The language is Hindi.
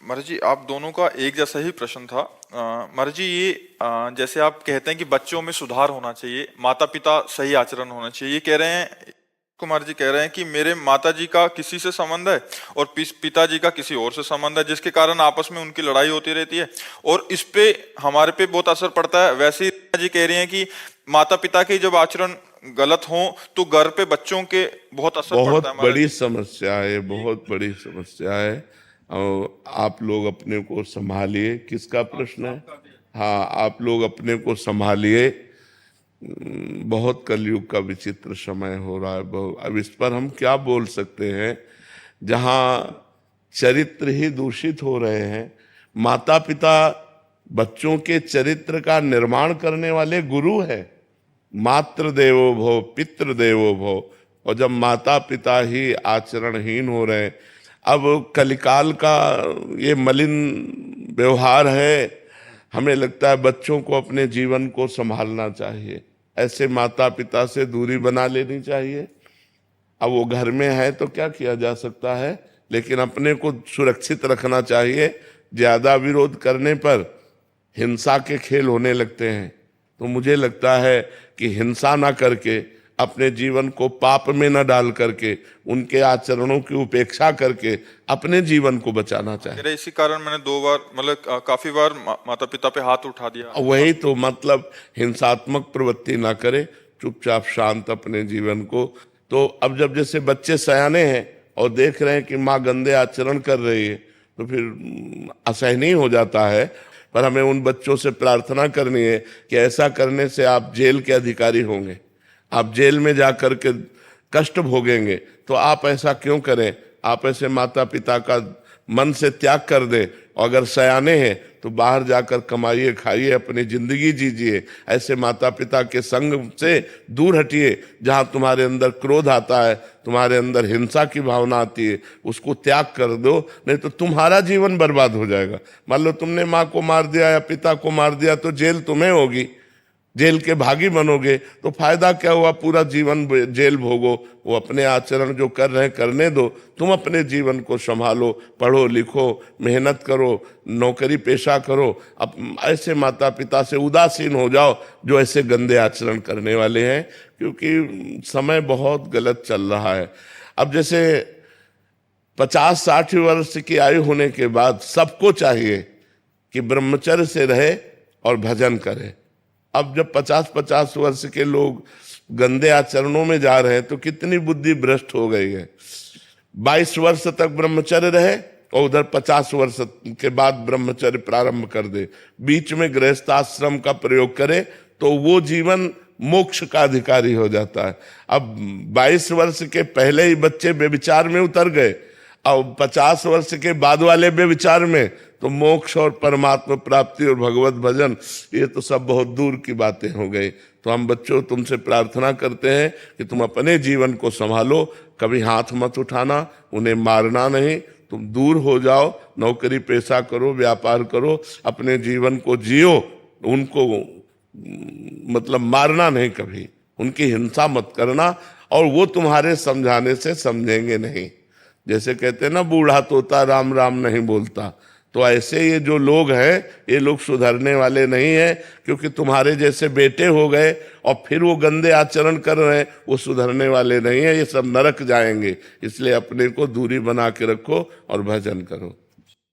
महाराज जी, आप दोनों का एक जैसा ही प्रश्न था। महाराज जी, ये जैसे आप कहते हैं कि बच्चों में सुधार होना चाहिए, माता पिता सही आचरण होना चाहिए, ये कह रहे हैं, कुमार जी कह रहे हैं कि मेरे माता जी का किसी से संबंध है और पिताजी का किसी और से संबंध है, जिसके कारण आपस में उनकी लड़ाई होती रहती है और इस पे हमारे पे बहुत असर पड़ता है। वैसे ही जी कह रही हैं कि माता पिता के जब आचरण गलत हो तो घर पे बच्चों के बहुत असर पड़ता बहुत है। महाराज बड़ी जी, समस्या है, बहुत बड़ी समस्या है। और आप लोग अपने को संभालिए। किसका प्रश्न है? हाँ, आप लोग अपने को संभालिए। बहुत कलयुग का विचित्र समय हो रहा है। अब इस पर हम क्या बोल सकते हैं, जहाँ चरित्र ही दूषित हो रहे हैं। माता पिता बच्चों के चरित्र का निर्माण करने वाले गुरु है। मातृ देवो भव, पितृ देवो भव। और जब माता पिता ही आचरणहीन हो रहे हैं, अब कलिकाल का ये मलिन व्यवहार है। हमें लगता है बच्चों को अपने जीवन को संभालना चाहिए, ऐसे माता पिता से दूरी बना लेनी चाहिए। अब वो घर में है तो क्या किया जा सकता है, लेकिन अपने को सुरक्षित रखना चाहिए। ज्यादा विरोध करने पर हिंसा के खेल होने लगते हैं। तो मुझे लगता है कि हिंसा ना करके, अपने जीवन को पाप में न डाल करके, उनके आचरणों की उपेक्षा करके अपने जीवन को बचाना चाहिए। मेरे इसी कारण मैंने 2 बार मतलब काफी बार माता पिता पे हाथ उठा दिया। वही तो मतलब, हिंसात्मक प्रवृत्ति ना करे, चुपचाप शांत अपने जीवन को। तो अब जब जैसे बच्चे सयाने हैं और देख रहे हैं कि माँ गंदे आचरण कर रही है, तो फिर असहनीय हो जाता है। पर हमें उन बच्चों से प्रार्थना करनी है कि ऐसा करने से आप जेल के अधिकारी होंगे, आप जेल में जा कर के कष्ट भोगेंगे। तो आप ऐसा क्यों करें? आप ऐसे माता पिता का मन से त्याग कर दें। और अगर सयाने हैं तो बाहर जाकर कमाइए, खाइए, अपनी जिंदगी जीजिए। ऐसे माता पिता के संग से दूर हटिए। जहां तुम्हारे अंदर क्रोध आता है, तुम्हारे अंदर हिंसा की भावना आती है, उसको त्याग कर दो, नहीं तो तुम्हारा जीवन बर्बाद हो जाएगा। मान लो तुमने माँ को मार दिया या पिता को मार दिया, तो जेल तुम्हें होगी, जेल के भागी बनोगे। तो फायदा क्या हुआ? पूरा जीवन जेल भोगो। वो अपने आचरण जो कर रहे हैं करने दो, तुम अपने जीवन को संभालो, पढ़ो लिखो, मेहनत करो, नौकरी पेशा करो। अब ऐसे माता पिता से उदासीन हो जाओ जो ऐसे गंदे आचरण करने वाले हैं, क्योंकि समय बहुत गलत चल रहा है। अब जैसे 50-60 वर्ष की आयु होने के बाद सबको चाहिए कि ब्रह्मचर्य से रहे और भजन करे। अब जब 50-50 वर्ष के लोग गंदे आचरणों में जा रहे हैं तो कितनी बुद्धि भ्रष्ट हो गई है। 22 वर्ष तक ब्रह्मचर्य रहे और उधर 50 वर्ष के बाद ब्रह्मचर्य प्रारंभ कर दे, बीच में गृहस्थ आश्रम का प्रयोग करे, तो वो जीवन मोक्ष का अधिकारी हो जाता है। अब 22 वर्ष के पहले ही बच्चे व्यभिचार में उतर गए, और 50 वर्ष के बाद वाले व्यभिचार में, तो मोक्ष और परमात्मा प्राप्ति और भगवत भजन, ये तो सब बहुत दूर की बातें हो गई। तो हम बच्चों तुमसे प्रार्थना करते हैं कि तुम अपने जीवन को संभालो, कभी हाथ मत उठाना, उन्हें मारना नहीं, तुम दूर हो जाओ, नौकरी पेशा करो, व्यापार करो, अपने जीवन को जियो। उनको मतलब मारना नहीं, कभी उनकी हिंसा मत करना, और वो तुम्हारे समझाने से समझेंगे नहीं। जैसे कहते हैं ना, बूढ़ा तोता राम राम नहीं बोलता। तो ऐसे ये जो लोग हैं, ये लोग सुधरने वाले नहीं हैं, क्योंकि तुम्हारे जैसे बेटे हो गए और फिर वो गंदे आचरण कर रहे हैं, वो सुधरने वाले नहीं हैं, ये सब नरक जाएंगे। इसलिए अपने को दूरी बना के रखो और भजन करो।